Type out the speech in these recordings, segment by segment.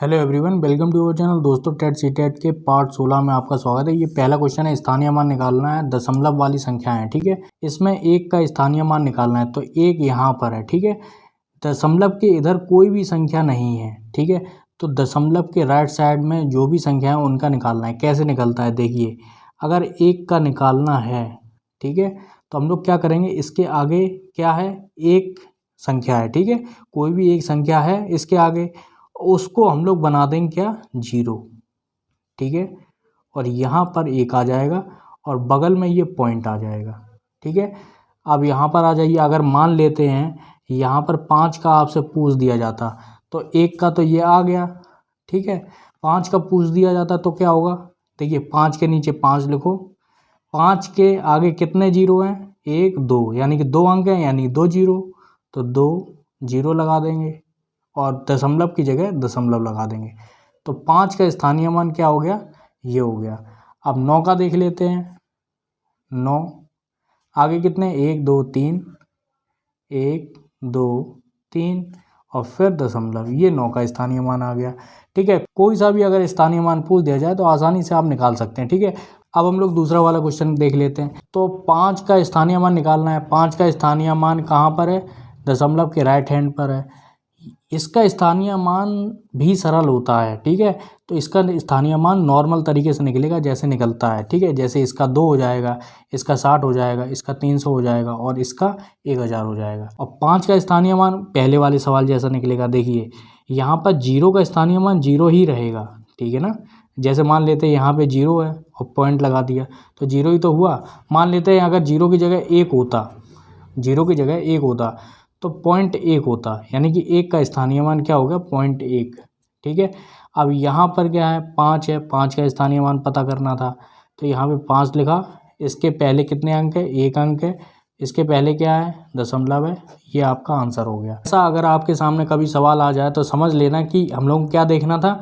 Hello everyone, welcome to our channel. दोस्तों, TET C TET के part 16 में आपका स्वागत है। ये पहला क्वेश्चन है, स्थानीय मान निकालना है। दशमलव वाली संख्या है, ठीक है। इसमें एक का स्थानीय मान निकालना है, तो एक यहाँ पर है, ठीक है। दशमलव के इधर कोई भी संख्या नहीं है, ठीक है। तो दशमलव के राइट साइड में जो भी संख्या है उनका निकालना है। कैसे निकलता है देखिए, अगर एक का निकालना है, ठीक है, तो हम लोग क्या करेंगे, इसके आगे क्या है, एक संख्या है, ठीक है। कोई भी एक संख्या है इसके आगे, उसको हम लोग बना देंगे क्या, जीरो, ठीक है। और यहाँ पर एक आ जाएगा और बगल में ये पॉइंट आ जाएगा, ठीक है। अब यहाँ पर आ जाइए, अगर मान लेते हैं यहाँ पर 5 का आपसे पूछ दिया जाता, तो एक का तो ये आ गया, ठीक है। 5 का पूछ दिया जाता तो क्या होगा, देखिए 5 के नीचे 5 लिखो, 5 के आगे कितने जीरो हैं, 1 2, यानी कि 2 अंक हैं, यानी 2 जीरो, तो 2 जीरो लगा देंगे और दशमलव की जगह दशमलव लगा देंगे। तो 5 का स्थानीय मान क्या हो गया, ये हो गया। अब 9 का देख लेते हैं, 9 आगे कितने, 1 2 3, 1 2 3 और फिर दशमलव, ये 9 का स्थानीय मान आ गया, ठीक है। कोई सा भी अगर स्थानीय मान पूछ दिया जाए तो आसानी से आप निकाल सकते हैं, ठीक है। अब हम लोग दूसरा वाला क्वेश्चन देख लेते हैं। तो 5 का स्थानीय मान निकालना है। 5 का स्थानीय मान कहाँ पर है, दशमलव के राइट हैंड पर है। इसका स्थानीय मान भी सरल होता है, ठीक है। तो इसका स्थानीय मान नॉर्मल तरीके से निकलेगा जैसे निकलता है, ठीक है। जैसे इसका 2 हो जाएगा, इसका 60 हो जाएगा, इसका 300 हो जाएगा और इसका 1000 हो जाएगा। और 5 का स्थानीय मान पहले वाले सवाल जैसा निकलेगा। देखिए यहाँ पर जीरो का स्थानीय मान जीरो ही रहेगा, ठीक है ना। जैसे मान लेते हैं यहाँ पे जीरो है और पॉइंट लगा दिया तो जीरो ही तो हुआ। मान लेते हैं अगर जीरो की जगह एक होता, जीरो की जगह एक होता तो 0.1 होता, यानी कि एक का स्थानीय मान क्या होगा, 0.1, ठीक है। अब यहाँ पर क्या है, 5 है, 5 का स्थानीय मान पता करना था, तो यहाँ पे 5 लिखा, इसके पहले कितने अंक है, एक अंक है, इसके पहले क्या है, दशमलव है, ये आपका आंसर हो गया। ऐसा अगर आपके सामने कभी सवाल आ जाए तो समझ लेना कि हम लोग को क्या देखना था,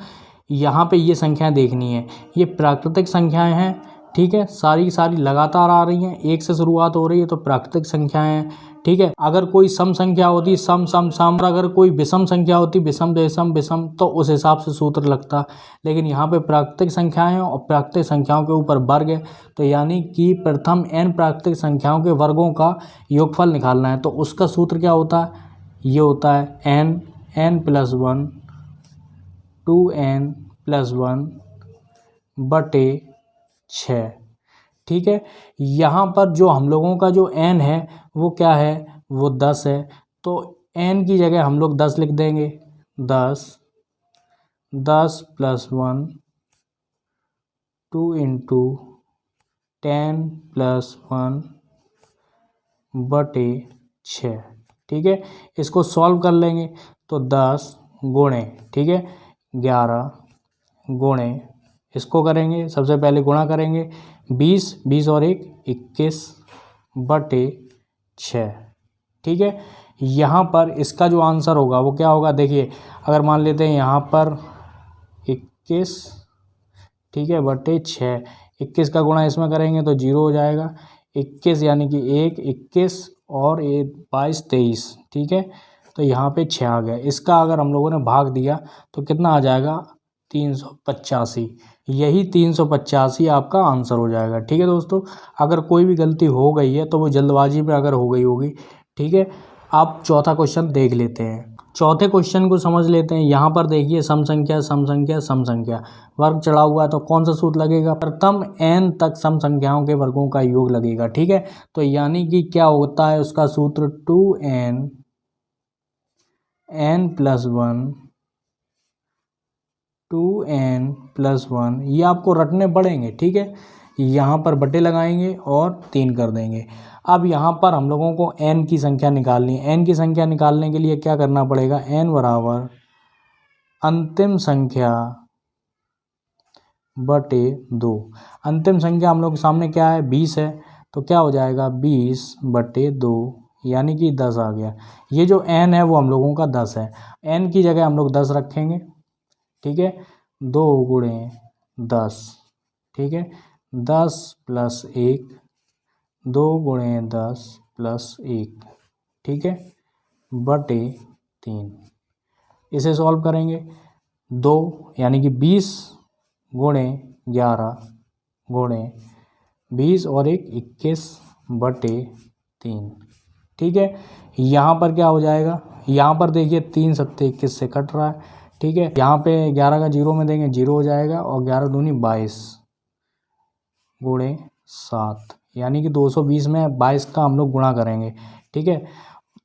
यहाँ पे ये संख्याएं देखनी है। ये प्राकृतिक संख्याएं हैं, ठीक है, सारी सारी लगातार आ रही हैं, एक से शुरुआत हो रही है तो प्राकृतिक संख्याएं हैं, ठीक है। अगर कोई सम संख्या होती, सम सम सम, अगर कोई विषम संख्या होती, विषम विषम विषम, तो उस हिसाब से सूत्र लगता। लेकिन यहाँ पे प्राकृतिक संख्याएं हैं और प्राकृतिक संख्याओं के ऊपर वर्ग है, तो यानी कि प्रथम n प्राकृतिक संख्याओं के वर्गों का योगफल निकालना है। तो उसका सूत्र क्या होता है, ये होता है n+1 2n+1 बटे 6, ठीक है। यहाँ पर जो हम लोगों का जो n है वो क्या है, वो 10 है, तो n की जगह हम लोग 10 लिख देंगे। 10 10+1 2 इंटू 10+1 बटे 6, ठीक है। इसको सॉल्व कर लेंगे तो 10 गुणे, ठीक है, 11 गुणे, इसको करेंगे सबसे पहले गुणा करेंगे, 20 20 और 1 21 बटे 6, ठीक है। यहाँ पर इसका जो आंसर होगा वो क्या होगा, देखिए अगर मान लेते हैं यहाँ पर 21, ठीक है, बटे 6, 21 का गुणा इसमें करेंगे तो 0 हो जाएगा, 21 यानी कि 1 21 और 1 22 23, ठीक है। तो यहाँ पे 6 आ गया। इसका अगर हम लोगों ने भाग दिया तो कितना आ जाएगा, 385। यही 385 आपका आंसर हो जाएगा, ठीक है दोस्तों। अगर कोई भी गलती हो गई है तो वो जल्दबाजी में अगर हो गई होगी, ठीक है। आप चौथा क्वेश्चन देख लेते हैं। चौथे क्वेश्चन को समझ लेते हैं। यहाँ पर देखिए सम संख्या सम संख्या सम संख्या, वर्ग चढ़ा हुआ है, तो कौन सा सूत्र लगेगा, प्रथम n तक सम संख्याओं के वर्गों का योग लगेगा, ठीक है। तो यानी कि क्या होता है उसका सूत्र, 2n n+1 2n+1, ये आपको रटने पड़ेंगे, ठीक है। यहाँ पर बटे लगाएंगे और 3 कर देंगे। अब यहाँ पर हम लोगों को n की संख्या निकालनी है। n की संख्या निकालने के लिए क्या करना पड़ेगा, n बराबर अंतिम संख्या बटे 2। अंतिम संख्या हम लोग के सामने क्या है, 20 है, तो क्या हो जाएगा 20 बटे 2, यानी कि 10 आ गया। ये जो n है वो हम लोगों का 10 है, n की जगह हम लोग 10 रखेंगे, ठीक है। 2 गुणे 10, ठीक है, 10 + 1, 2 गुणे 10 + 1, ठीक है, बटे 3। इसे सॉल्व करेंगे 2 यानी कि 20 गुणे 11 गुणे 20 और 1 21/3। ठीक है, यहाँ पर क्या हो जाएगा, यहाँ पर देखिए 3 सत्ते 21 से कट रहा है। ठीक है, यहाँ पे 11 का 0 में देंगे 0 हो जाएगा और 11 दूनी 22 गुणे 7 यानी कि 220 में 22 का हम लोग गुणा करेंगे। ठीक है,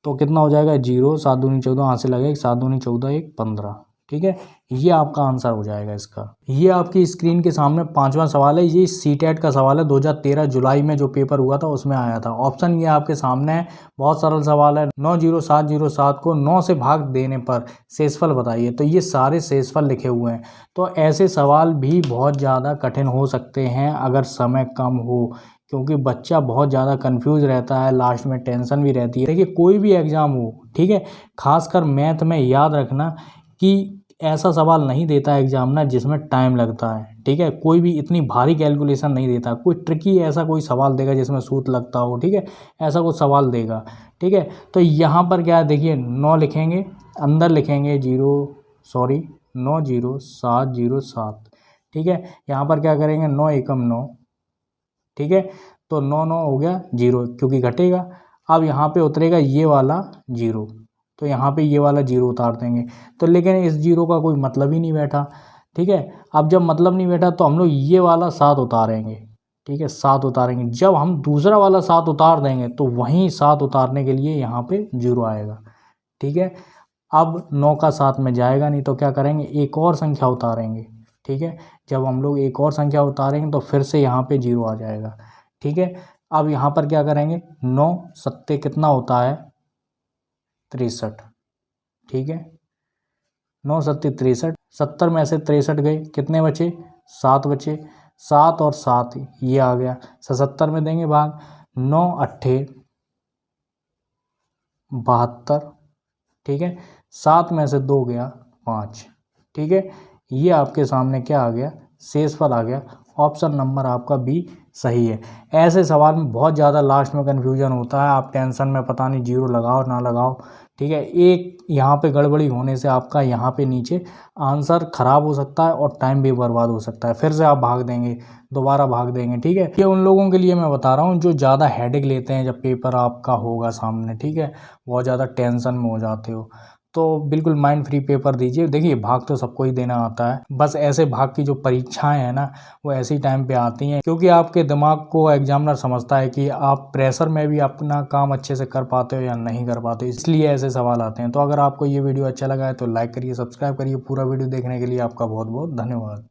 तो कितना हो जाएगा 0, 7 दूनी 14, हाथ से लगेगा 7 दूनी 14, 1 15। ठीक है, ये आपका आंसर हो जाएगा इसका। ये आपकी स्क्रीन के सामने 5वां सवाल है। ये सीटेट का सवाल है, 2013 जुलाई में जो पेपर हुआ था उसमें आया था। ऑप्शन ये आपके सामने है, बहुत सरल सवाल है। 90707 को 9 से भाग देने पर शेषफल बताइए। तो ये सारे शेषफल लिखे हुए हैं। तो ऐसे सवाल भी बहुत ज़्यादा कठिन हो सकते हैं अगर समय कम हो, क्योंकि बच्चा बहुत ज़्यादा कंफ्यूज रहता है, लास्ट में टेंशन भी रहती है। देखिए कोई भी एग्ज़ाम हो, ठीक है, खासकर मैथ में याद रखना कि ऐसा सवाल नहीं देता है एग्जामिनर जिसमें टाइम लगता है। ठीक है, कोई भी इतनी भारी कैलकुलेशन नहीं देता, कोई ट्रिकी ऐसा कोई सवाल देगा जिसमें सूत्र लगता हो। ठीक है, ऐसा कोई सवाल देगा। ठीक है, तो यहाँ पर क्या है, देखिए 9 लिखेंगे, अंदर लिखेंगे 90707। ठीक है, यहाँ पर क्या करेंगे 9 एकम 9। ठीक है, तो 9 9 हो गया 0 क्योंकि घटेगा। अब यहाँ पे उतरेगा ये वाला 0, तो यहाँ पे ये वाला 0 उतार देंगे। तो लेकिन इस 0 का कोई मतलब ही नहीं बैठा। ठीक है, अब जब मतलब नहीं बैठा तो हम लोग ये वाला 7 उतारेंगे। ठीक है, 7 उतारेंगे। जब हम दूसरा वाला 7 उतार देंगे तो वहीं 7 उतारने के लिए यहाँ पे 0 आएगा। ठीक है, अब 9 का 7 में जाएगा नहीं, तो क्या करेंगे एक और संख्या उतारेंगे। ठीक है, जब हम लोग एक और संख्या उतारेंगे तो फिर से यहाँ पे 0 आ जाएगा। ठीक है, अब यहाँ पर क्या करेंगे 9 सत्ते कितना होता है 63। ठीक है, 9 सत्ते 63, 70 में से 63 गए, कितने बचे 7 बचे। 7 और 7 ये आ गया, 77 में देंगे भाग, 9 अट्ठे 72। ठीक है, 7 में से 2 गया 5। ठीक है, ये आपके सामने क्या आ गया शेषफल आ गया। ऑप्शन नंबर आपका बी सही है। ऐसे सवाल में बहुत ज़्यादा लास्ट में कन्फ्यूजन होता है, आप टेंशन में पता नहीं 0 लगाओ ना लगाओ। ठीक है, एक यहाँ पे गड़बड़ी होने से आपका यहाँ पे नीचे आंसर ख़राब हो सकता है और टाइम भी बर्बाद हो सकता है, फिर से आप भाग देंगे, दोबारा भाग देंगे। ठीक है, ये उन लोगों के लिए मैं बता रहा हूँ जो ज़्यादा हेडेक लेते हैं जब पेपर आपका होगा सामने। ठीक है, बहुत ज़्यादा टेंशन में हो जाते हो, तो बिल्कुल माइंड फ्री पेपर दीजिए। देखिए भाग तो सबको ही देना आता है, बस ऐसे भाग की जो परीक्षाएं हैं ना वो ऐसी टाइम पे आती हैं क्योंकि आपके दिमाग को एग्जामिनर समझता है कि आप प्रेशर में भी अपना काम अच्छे से कर पाते हो या नहीं कर पाते, इसलिए ऐसे सवाल आते हैं। तो अगर आपको ये वीडियो अच्छा लगा है तो लाइक करिए, सब्सक्राइब करिए। पूरा वीडियो देखने के लिए आपका बहुत बहुत धन्यवाद।